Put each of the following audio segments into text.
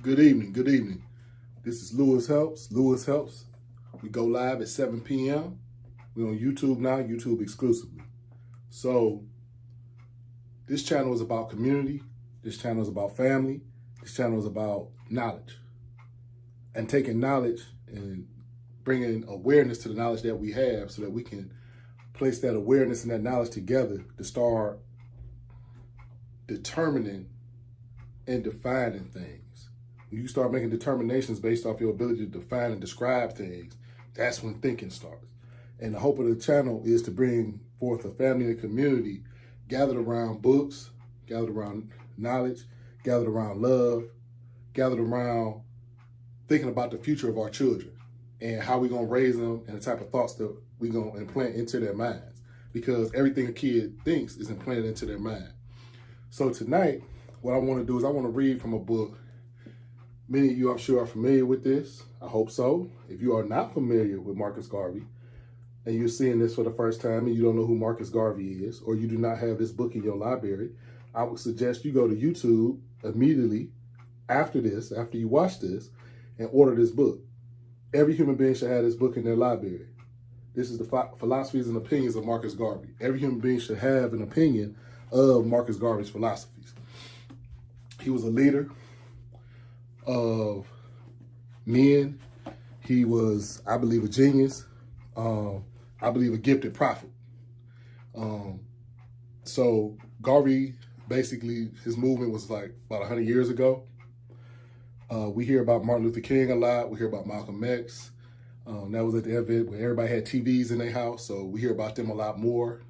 Good evening. Good evening. This is Lewis Helps. Lewis Helps. We go live at 7 p.m. We're on YouTube now, YouTube exclusively. So this channel is about community. This channel is about family. This channel is about knowledge. And taking knowledge and bringing awareness to the knowledge that we have so that we can place that awareness and that knowledge together to start determining and defining things. When you start making determinations based off your ability to define and describe things, that's when thinking starts. And the hope of the channel is to bring forth a family and community gathered around books, gathered around knowledge, gathered around love, gathered around thinking about the future of our children and how we're going to raise them and the type of thoughts that we're going to implant into their minds. Because everything a kid thinks is implanted into their mind. So tonight, what I want to do is I want to read from a book. Many of you, I'm sure, are familiar with this. I hope so. If you are not familiar with Marcus Garvey and you're seeing this for the first time and you don't know who Marcus Garvey is, or you do not have this book in your library, I would suggest you go to YouTube immediately after this, after you watch this, and order this book. Every human being should have this book in their library. This is the philosophies and opinions of Marcus Garvey. Every human being should have an opinion of Marcus Garvey's philosophies. He was a leader of men. He was, I believe, a genius. I believe a gifted prophet. So Garvey, basically, his movement was like about 100 years ago. We hear about Martin Luther King a lot. We hear about Malcolm X. That was at the event where everybody had TVs in their house. So we hear about them a lot more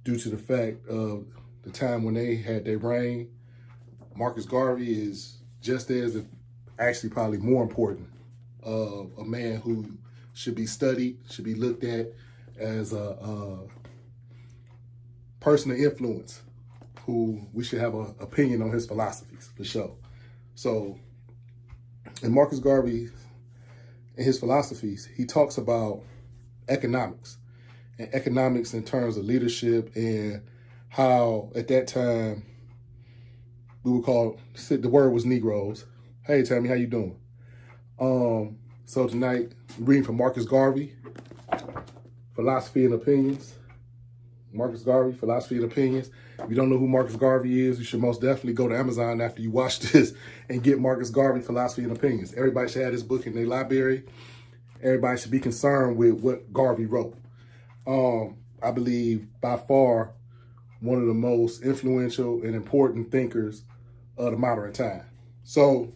due to the fact of the time when they had their reign. Marcus Garvey is just as, if actually probably more important, of a man who should be studied, should be looked at as a person of influence, who we should have an opinion on his philosophies, for sure. So, in Marcus Garvey and his philosophies, he talks about economics, and economics in terms of leadership and how at that time we would call, the word was Negroes. Hey, Tammy, how you doing? So tonight, reading from Marcus Garvey, Philosophy and Opinions. Marcus Garvey, Philosophy and Opinions. If you don't know who Marcus Garvey is, you should most definitely go to Amazon after you watch this and get Marcus Garvey, Philosophy and Opinions. Everybody should have this book in their library. Everybody should be concerned with what Garvey wrote. I believe by far one of the most influential and important thinkers of the modern time. So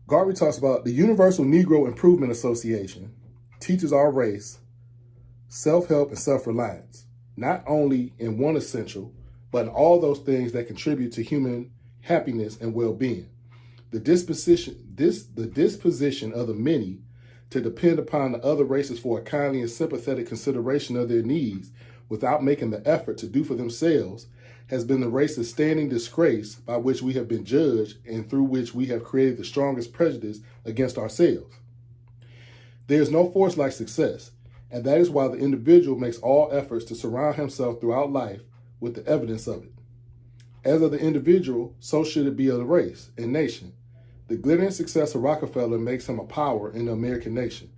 Garvey talks about the Universal Negro Improvement Association teaches our race self-help and self-reliance, not only in one essential, but in all those things that contribute to human happiness and well-being. The disposition of the many to depend upon the other races for a kindly and sympathetic consideration of their needs without making the effort to do for themselves has been the race's standing disgrace by which we have been judged and through which we have created the strongest prejudice against ourselves. There is no force like success, and that is why the individual makes all efforts to surround himself throughout life with the evidence of it. As of the individual, so should it be of the race and nation. The glittering success of Rockefeller makes him a power in the American nation.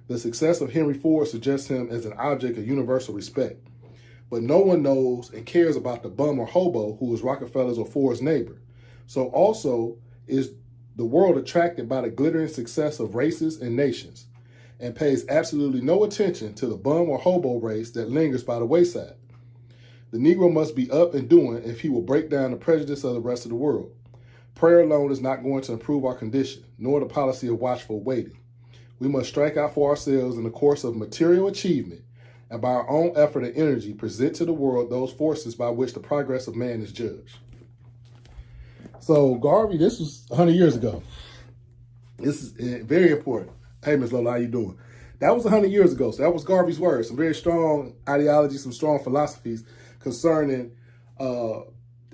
The success of Henry Ford suggests him as an object of universal respect. But no one knows and cares about the bum or hobo who is Rockefeller's or Ford's neighbor. So also is the world attracted by the glittering success of races and nations, and pays absolutely no attention to the bum or hobo race that lingers by the wayside. The Negro must be up and doing if he will break down the prejudice of the rest of the world. Prayer alone is not going to improve our condition, nor the policy of watchful waiting. We must strike out for ourselves in the course of material achievement, and by our own effort and energy present to the world those forces by which the progress of man is judged. So Garvey, this was 100 years ago. This is very important. Hey, Miss Lola, how you doing? That was 100 years ago, so that was Garvey's words. Some very strong ideologies, some strong philosophies concerning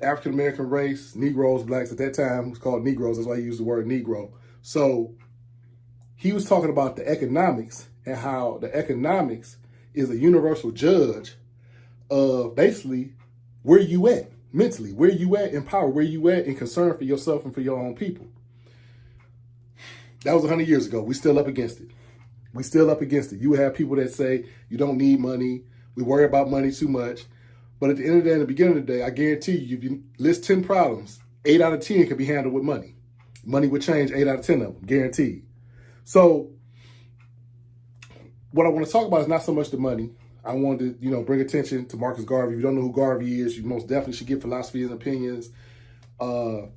African-American race, Negroes, blacks. At that time, it was called Negroes. That's why he used the word Negro. So he was talking about the economics and how the economics is a universal judge of basically where you at mentally. Where you at in power? Where you at in concern for yourself and for your own people? That was 100 years ago. We still up against it. We still up against it. You have people that say you don't need money. We worry about money too much. But at the end of the day, in the beginning of the day, I guarantee you, if you list 10 problems, 8 out of 10 can be handled with money. Money would change 8 out of 10 of them, guaranteed. So what I want to talk about is not so much the money. I wanted to, bring attention to Marcus Garvey. If you don't know who Garvey is, you most definitely should get Philosophy and Opinions. One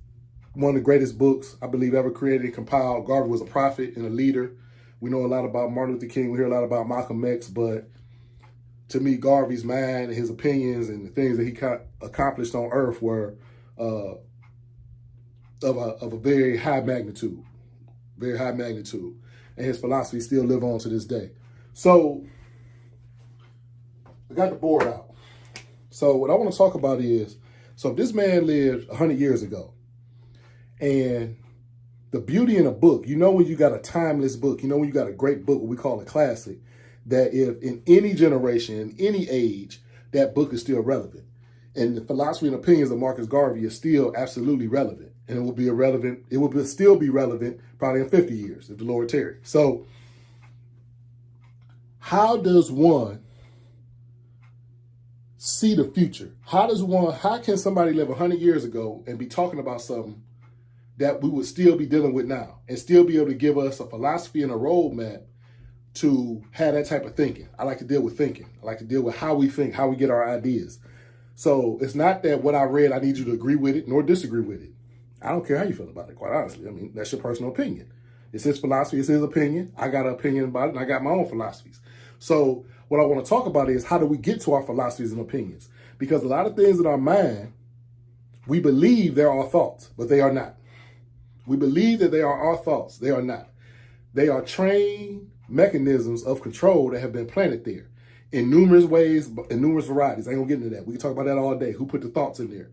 of the greatest books, I believe, ever created and compiled. Garvey was a prophet and a leader. We know a lot about Martin Luther King. We hear a lot about Malcolm X, but to me, Garvey's mind and his opinions and the things that he accomplished on earth were of a very high magnitude, and his philosophy still live on to this day. So I got the board out. So what I want to talk about is, so if this man lived 100 years ago, and the beauty in a book, when you got a timeless book, when you got a great book, what we call a classic, that if in any generation, in any age, that book is still relevant. And the Philosophy and Opinions of Marcus Garvey is still absolutely relevant. And it will still be relevant probably in 50 years, if the Lord tarries. So how does one see the future? How can somebody live 100 years ago and be talking about something that we would still be dealing with now and still be able to give us a philosophy and a roadmap to have that type of thinking? I like to deal with thinking. I like to deal with how we think, how we get our ideas. So it's not that what I read, I need you to agree with it nor disagree with it. I don't care how you feel about it, quite honestly. I mean, that's your personal opinion. It's his philosophy, it's his opinion. I got an opinion about it, and I got my own philosophies. So what I want to talk about is, how do we get to our philosophies and opinions? Because a lot of things in our mind, we believe they're our thoughts, but they are not. We believe that they are our thoughts. They are not. They are trained mechanisms of control that have been planted there in numerous ways, in numerous varieties. I ain't gonna get into that. We can talk about that all day. Who put the thoughts in there?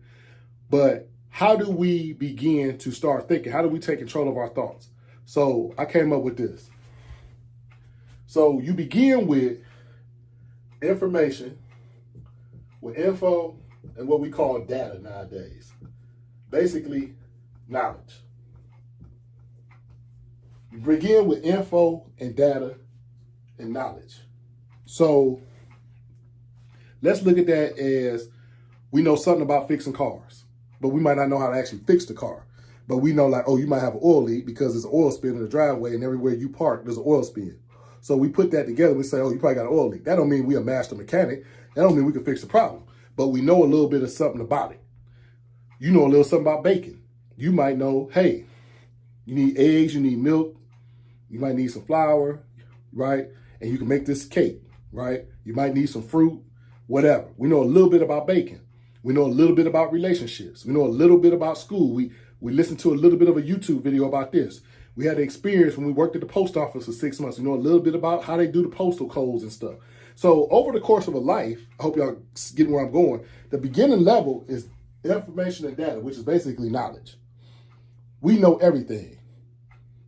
But how do we begin to start thinking? How do we take control of our thoughts? So I came up with this. So you begin with information, with info, and what we call data nowadays. Basically, knowledge. You begin with info and data and knowledge. So let's look at that as, we know something about fixing cars, but we might not know how to actually fix the car. But we know, like, oh, you might have an oil leak because there's an oil spill in the driveway, and everywhere you park, there's an oil spill. So we put that together. We say, oh, you probably got an oil leak. That don't mean we're a master mechanic. That don't mean we can fix the problem. But we know a little bit of something about it. You know a little something about bacon. You might know, hey, you need eggs, you need milk, you might need some flour, right? And you can make this cake, right? You might need some fruit, whatever. We know a little bit about bacon. We know a little bit about relationships. We know a little bit about school. We listened to a little bit of a YouTube video about this. We had the experience when we worked at the post office for 6 months. We know a little bit about how they do the postal codes and stuff. So over the course of a life, I hope y'all getting where I'm going, the beginning level is information and data, which is basically knowledge. We know everything.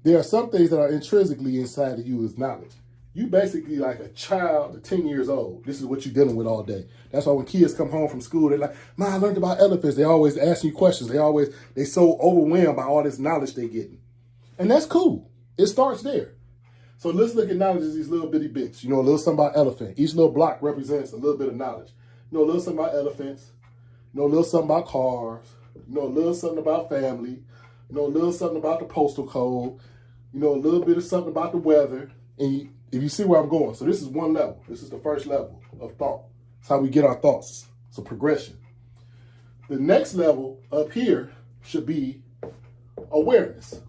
There are some things that are intrinsically inside of you as knowledge. You basically like a child at 10 years old. This is what you're dealing with all day. That's why when kids come home from school, they're like, Mom, I learned about elephants. They always ask you questions. They so overwhelmed by all this knowledge they're getting. And that's cool. It starts there. So let's look at knowledge as these little bitty bits. You know a little something about elephant. Each little block represents a little bit of knowledge. You know a little something about elephants. You know a little something about cars. You know a little something about family. You know a little something about the postal code. You know a little bit of something about the weather. And if you see where I'm going, so this is one level. This is the first level of thought. It's how we get our thoughts. It's a progression. The next level up here should be awareness.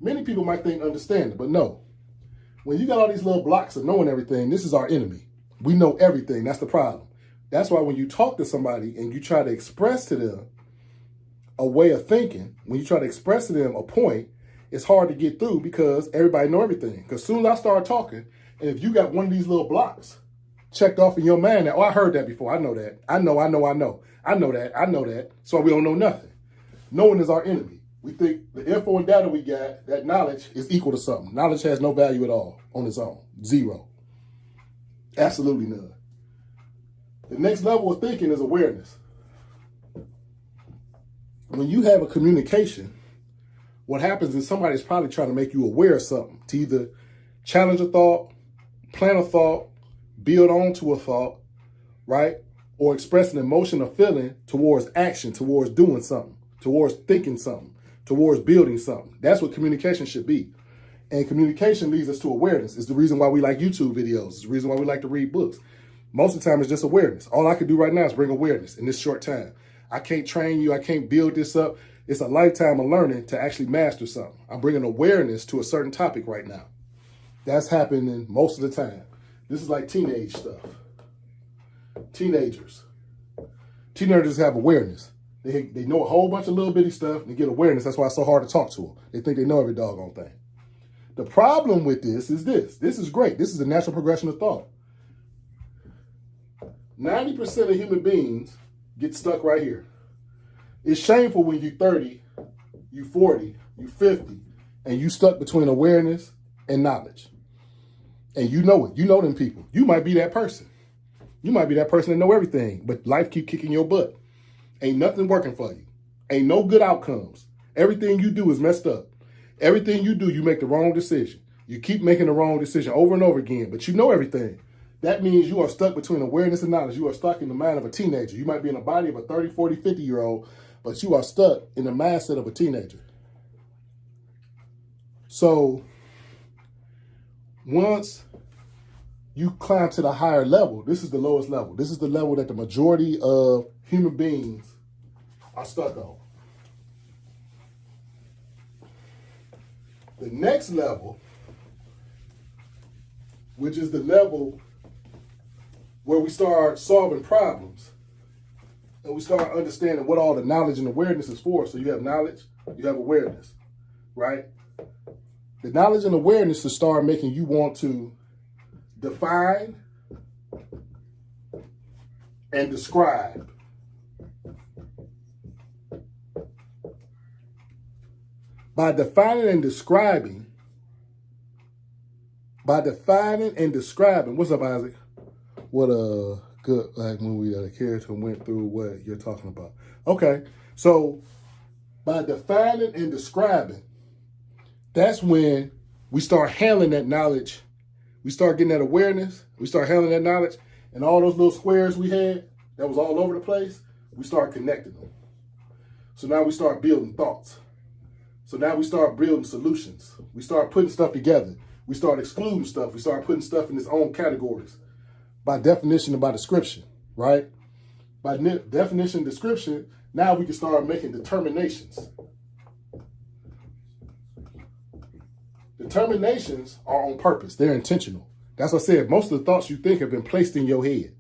Many people might think understanding, but no. When you got all these little blocks of knowing everything, this is our enemy. We know everything. That's the problem. That's why when you talk to somebody and you try to express to them a way of thinking, when you try to express to them a point, it's hard to get through because everybody know everything. Because as soon as I start talking, and if you got one of these little blocks checked off in your mind, that, oh, I heard that before. I know that. I know that. So we don't know nothing. Knowing is our enemy. We think the info and data we got, that knowledge is equal to something. Knowledge has no value at all on its own. Zero. Absolutely none. The next level of thinking is awareness. when you have a communication, what happens is somebody's probably trying to make you aware of something, to either challenge a thought, plant a thought, build onto a thought, right? Or express an emotion or feeling towards action, towards doing something, towards thinking something, towards building something. That's what communication should be. And communication leads us to awareness. It's the reason why we like YouTube videos. It's the reason why we like to read books. Most of the time, it's just awareness. All I can do right now is bring awareness in this short time. I can't train you. I can't build this up. It's a lifetime of learning to actually master something. I'm bringing awareness to a certain topic right now. That's happening most of the time. This is like teenage stuff. Teenagers have awareness. They know a whole bunch of little bitty stuff and they get awareness. That's why it's so hard to talk to them. They think they know every doggone thing. The problem with this is this. This is great. This is the natural progression of thought. 90% of human beings get stuck right here. It's shameful when you're 30, you're 40, you're 50, and you stuck between awareness and knowledge. And you know it. You know them people. You might be that person. You might be that person that know everything, but life keep kicking your butt. Ain't nothing working for you. Ain't no good outcomes. Everything you do is messed up. Everything you do, you make the wrong decision. You keep making the wrong decision over and over again, but you know everything. That means you are stuck between awareness and knowledge. You are stuck in the mind of a teenager. You might be in the body of a 30, 40, 50-year-old, but you are stuck in the mindset of a teenager. So once you climb to the higher level, this is the lowest level. This is the level that the majority of human beings are stuck on. The next level, which is the level where we start solving problems and we start understanding what all the knowledge and awareness is for. So you have knowledge, you have awareness, right? The knowledge and awareness to start making you want to define and describe. By defining and describing, what's up, Isaac? What a good movie that a character went through what you're talking about. Okay, so by defining and describing, that's when we start handling that knowledge. We start getting that awareness. We start handling that knowledge. And all those little squares we had that was all over the place, we start connecting them. So now we start building thoughts. So now we start building solutions. We start putting stuff together. We start excluding stuff. We start putting stuff in its own categories. By definition and by description, right? By definition and description, now we can start making determinations. Determinations are on purpose. They're intentional. That's what I said. Most of the thoughts you think have been placed in your head.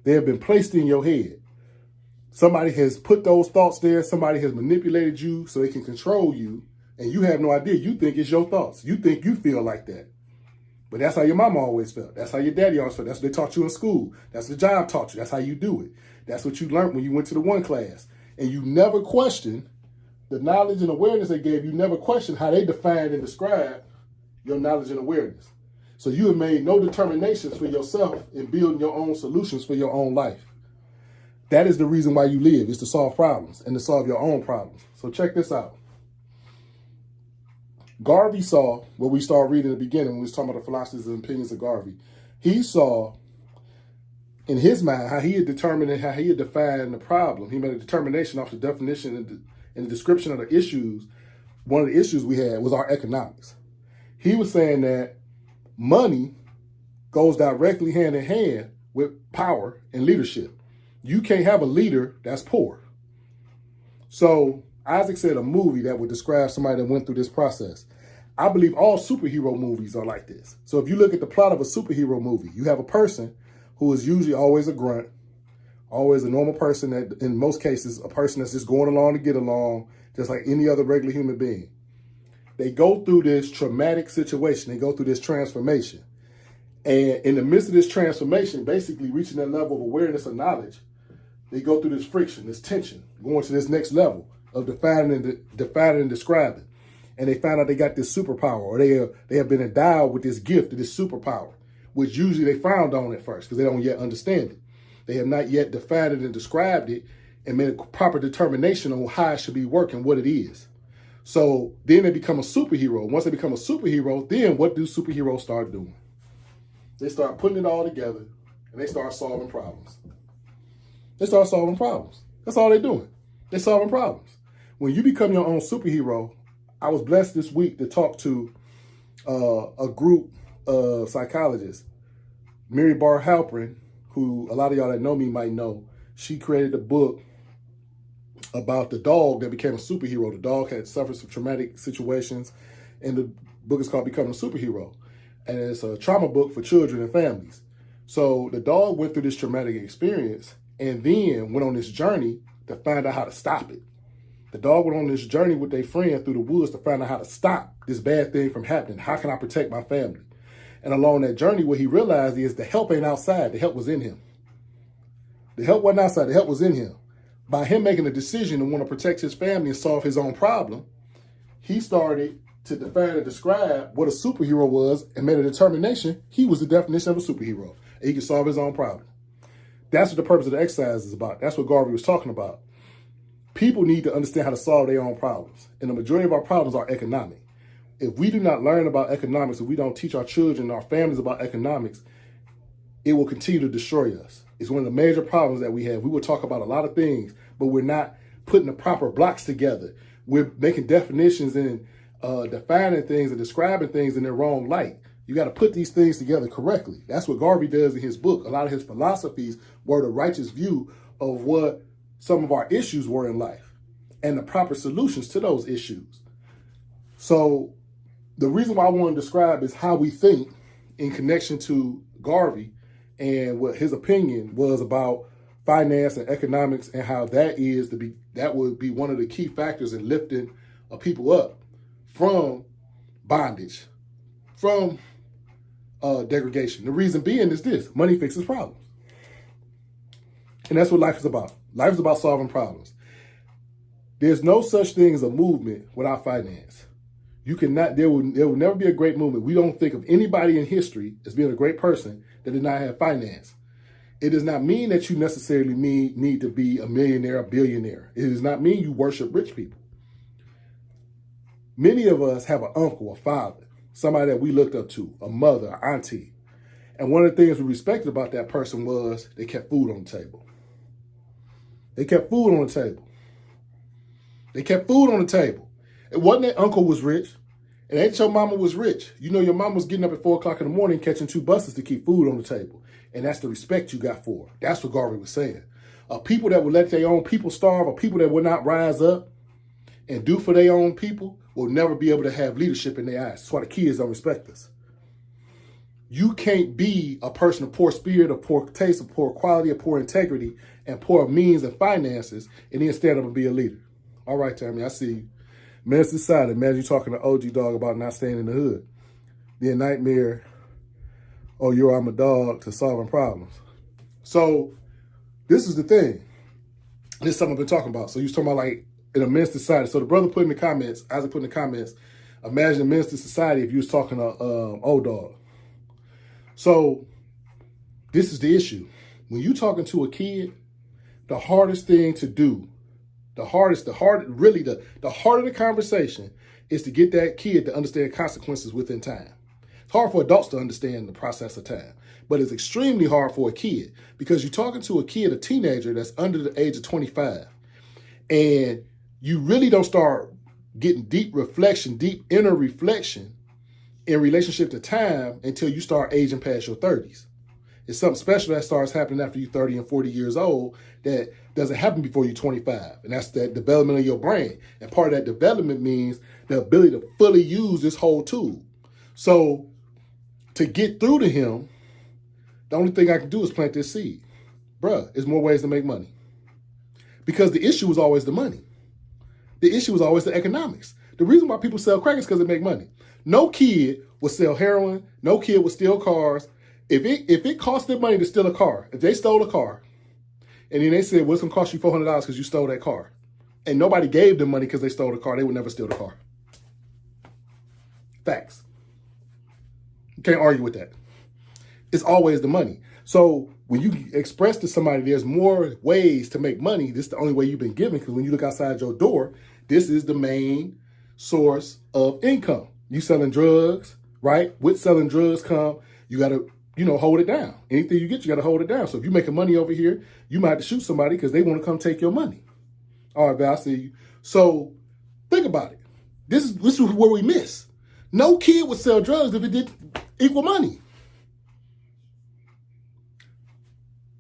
They have been placed in your head. Somebody has put those thoughts there. Somebody has manipulated you so they can control you. And you have no idea. You think it's your thoughts. You think you feel like that. But that's how your mama always felt. That's how your daddy always felt. That's what they taught you in school. That's what the job taught you. That's how you do it. That's what you learned when you went to the one class. And you never questioned the knowledge and awareness they gave you. Never questioned how they defined and described your knowledge and awareness. So you have made no determinations for yourself in building your own solutions for your own life. That is the reason why you live, is to solve problems and to solve your own problems. So check this out. Garvey saw what we started reading in the beginning when we was talking about the philosophies and opinions of Garvey. He saw in his mind how he had determined and how he had defined the problem. He made a determination off the definition and the description of the issues. One of the issues we had was our economics. He was saying that money goes directly hand in hand with power and leadership. You can't have a leader that's poor. So Isaac said a movie that would describe somebody that went through this process. I believe all superhero movies are like this. So if you look at the plot of a superhero movie, you have a person who is usually always a grunt, always a normal person, that in most cases, a person that's just going along to get along, just like any other regular human being. They go through this traumatic situation. They go through this transformation. And in the midst of this transformation, basically reaching that level of awareness and knowledge, they go through this friction, this tension, going to this next level of defining and describing. And they find out they got this superpower, or they have been endowed with this gift, this superpower, which usually they frowned on at first because they don't yet understand it. They have not yet defined it and described it and made a proper determination on how it should be working, what it is. So then they become a superhero. Once they become a superhero, then what do superheroes start doing? They start putting it all together and they start solving problems. They start solving problems. That's all they're doing. They're solving problems. When you become your own superhero, I was blessed this week to talk to a group of psychologists. Mary Bar Halperin, who a lot of y'all that know me might know, she created a book about the dog that became a superhero. The dog had suffered some traumatic situations, and the book is called Becoming a Superhero. And it's a trauma book for children and families. So the dog went through this traumatic experience and then went on this journey to find out how to stop it. The dog went on this journey with their friend through the woods to find out how to stop this bad thing from happening. How can I protect my family? And along that journey, what he realized is the help ain't outside. The help was in him. The help wasn't outside. The help was in him. By him making a decision to want to protect his family and solve his own problem, he started to define and describe what a superhero was and made a determination he was the definition of a superhero. And he could solve his own problem. That's what the purpose of the exercise is about. That's what Garvey was talking about. People need to understand how to solve their own problems. And the majority of our problems are economic. If we do not learn about economics, if we don't teach our children, our families about economics, it will continue to destroy us. It's one of the major problems that we have. We will talk about a lot of things, but we're not putting the proper blocks together. We're making definitions and defining things and describing things in their wrong light. You got to put these things together correctly. That's what Garvey does in his book. A lot of his philosophies were the righteous view of what some of our issues were in life and the proper solutions to those issues. So the reason why I want to describe is how we think in connection to Garvey and what his opinion was about finance and economics, and how that would be one of the key factors in lifting people up from bondage, from degradation. The reason being is this: money fixes problems. And that's what life is about. Life is about solving problems. There's no such thing as a movement without finance. There will never be a great movement. We don't think of anybody in history as being a great person that did not have finance. It does not mean that you necessarily need to be a millionaire, a billionaire. It does not mean you worship rich people. Many of us have an uncle, a father, somebody that we looked up to, a mother, an auntie. And one of the things we respected about that person was they kept food on the table. They kept food on the table. They kept food on the table. It wasn't that uncle was rich. It ain't your mama was rich. You know your mama was getting up at 4 o'clock in the morning catching 2 buses to keep food on the table. And that's the respect you got for her. That's what Garvey was saying. People that would let their own people starve, or people that would not rise up and do for their own people, will never be able to have leadership in their eyes. That's why the kids don't respect us. You can't be a person of poor spirit, of poor taste, of poor quality, of poor integrity, and poor means and finances, and then stand up and be a leader. All right, Tammy, I see you. Men's decided, imagine you talking to OG Dog about not staying in the hood. Then nightmare, oh, I'm a dog, to solving problems. So this is the thing. This is something I've been talking about. So you was talking about like in a Minister Society. So the brother put in the comments, Isaac put in the comments, imagine a Minister Society if you was talking to old dog. So this is the issue. When you talking to a kid, the hardest thing to do, the heart of the conversation is to get that kid to understand consequences within time. It's hard for adults to understand the process of time, but it's extremely hard for a kid because you're talking to a kid, a teenager that's under the age of 25, and you really don't start getting deep inner reflection in relationship to time until you start aging past your 30s. It's something special that starts happening after you're 30 and 40 years old that doesn't happen before you're 25. And that's that development of your brain. And part of that development means the ability to fully use this whole tool. So to get through to him, the only thing I can do is plant this seed. Bruh, there's more ways to make money. Because the issue is always the money. The issue is always the economics. The reason why people sell crack is because they make money. No kid would sell heroin. No kid would steal cars. If it cost them money to steal a car, if they stole a car, and then they said, well, it's going to cost you $400 because you stole that car, and nobody gave them money because they stole the car, they would never steal the car. Facts. You can't argue with that. It's always the money. So when you express to somebody there's more ways to make money, this is the only way you've been given, because when you look outside your door, this is the main source of income. You selling drugs, right? With selling drugs come, you got to, hold it down. Anything you get, you got to hold it down. So if you're making money over here, you might have to shoot somebody because they want to come take your money. All right, Val, I see you. So think about it. This is where we miss. No kid would sell drugs if it didn't equal money.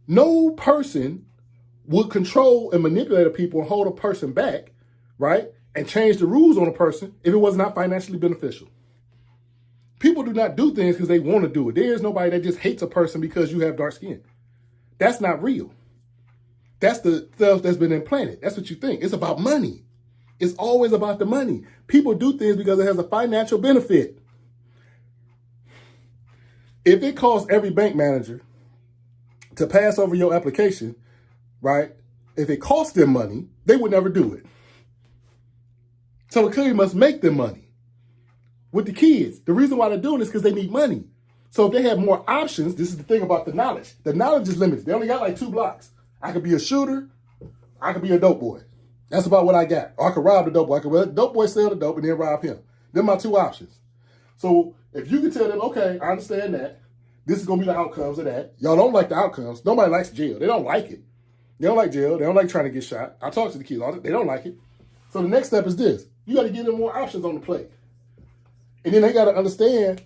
No person would control and manipulate a people and hold a person back, right? And change the rules on a person if it was not financially beneficial. People do not do things because they want to do it. There is nobody that just hates a person because you have dark skin. That's not real. That's the stuff that's been implanted. That's what you think. It's about money. It's always about the money. People do things because it has a financial benefit. If it costs every bank manager to pass over your application, right? If it costs them money, they would never do it. So it clearly must make them money. With the kids, the reason why they're doing this is because they need money. So if they have more options, this is the thing about the knowledge. The knowledge is limited. They only got like 2 blocks. I could be a shooter. I could be a dope boy. That's about what I got. Or I could rob the dope boy. I could let the dope boy sell the dope and then rob him. They're my 2 options. So if you can tell them, okay, I understand that. This is going to be the outcomes of that. Y'all don't like the outcomes. Nobody likes jail. They don't like it. They don't like jail. They don't like trying to get shot. I talk to the kids all the time. They don't like it. So the next step is this. You got to give them more options on the plate. And then they got to understand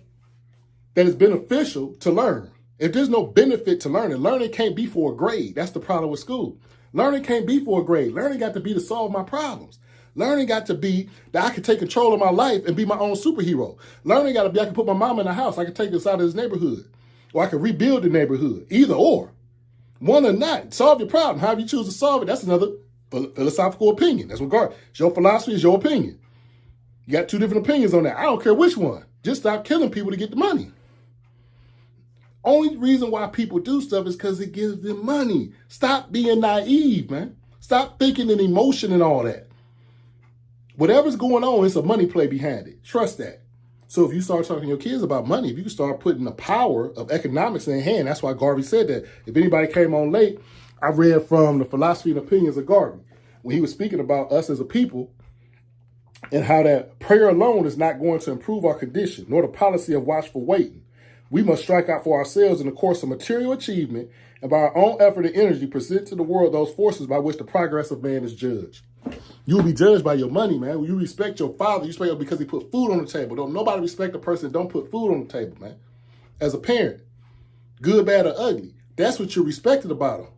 that it's beneficial to learn. If there's no benefit to learning can't be for a grade. That's the problem with school. Learning can't be for a grade. Learning got to be to solve my problems. Learning got to be that I can take control of my life and be my own superhero. Learning got to be I can put my mom in the house. I can take this out of this neighborhood. Or I can rebuild the neighborhood. Either or. One or not. Solve your problem. However you choose to solve it, that's another philosophical opinion. That's what it's your philosophy is your opinion. You got 2 different opinions on that. I don't care which one. Just stop killing people to get the money. Only reason why people do stuff is because it gives them money. Stop being naive, man. Stop thinking in emotion and all that. Whatever's going on, it's a money play behind it. Trust that. So if you start talking to your kids about money, if you can start putting the power of economics in their hand, that's why Garvey said that. If anybody came on late, I read from the Philosophy and Opinions of Garvey when he was speaking about us as a people and how that prayer alone is not going to improve our condition, nor the policy of watchful waiting. We must strike out for ourselves in the course of material achievement and by our own effort and energy present to the world those forces by which the progress of man is judged. You'll be judged by your money, man. When you respect your father, you respect him because he put food on the table. Don't nobody respect a person that don't put food on the table, man. As a parent, good, bad, or ugly, that's what you're respected about them.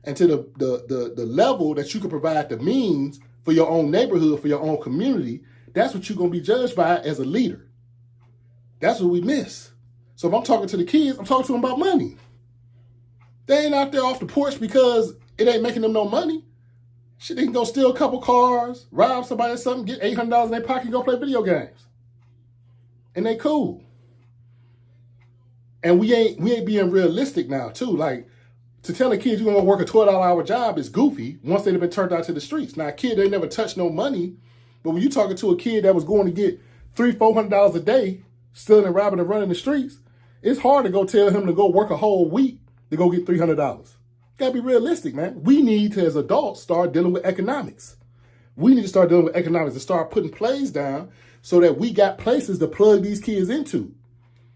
And to the level that you can provide the means for your own neighborhood, for your own community, that's what you're going to be judged by as a leader. That's what we miss. So if I'm talking to the kids, I'm talking to them about money. They ain't out there off the porch because it ain't making them no money. Shit, they can go steal a couple cars, rob somebody or something, get $800 in their pocket and go play video games. And they cool. And we ain't being realistic now, too. Like, to tell a kid you're going to work a 12-hour job is goofy once they've been turned out to the streets. Now, a kid, they never touched no money. But when you're talking to a kid that was going to get $300-$400 a day, stealing and robbing and running the streets, it's hard to go tell him to go work a whole week to go get $300. Got to be realistic, man. We need to, as adults, start dealing with economics. We need to start dealing with economics and start putting plays down so that we got places to plug these kids into,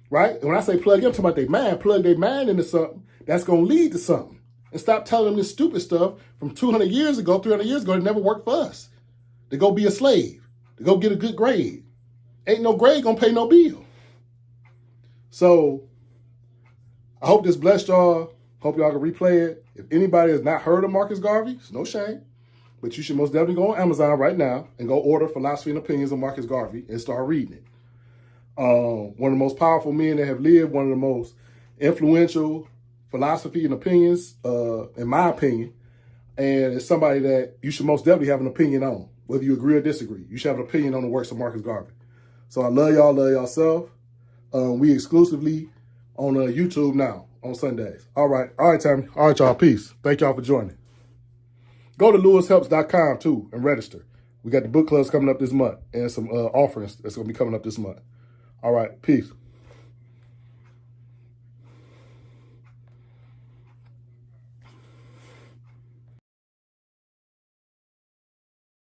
right? And when I say plug them, I'm talking about their mind. Plug their mind into something that's going to lead to something. And stop telling them this stupid stuff from 200 years ago, 300 years ago, that never worked for us. To go be a slave, to go get a good grade. Ain't no grade going to pay no bill. So I hope this blessed y'all. Hope y'all can replay it. If anybody has not heard of Marcus Garvey, it's no shame. But you should most definitely go on Amazon right now and go order Philosophy and Opinions of Marcus Garvey and start reading it. One of the most powerful men that have lived, one of the most influential philosophy and opinions, in my opinion. And it's somebody that you should most definitely have an opinion on, whether you agree or disagree. You should have an opinion on the works of Marcus Garvey. So I love y'all, love yourself. We exclusively on YouTube now on Sundays. All right, Tammy. All right, y'all. Peace. Thank y'all for joining. Go to lewishelps.com too and register. We got the book clubs coming up this month and some offerings that's going to be coming up this month. All right, peace.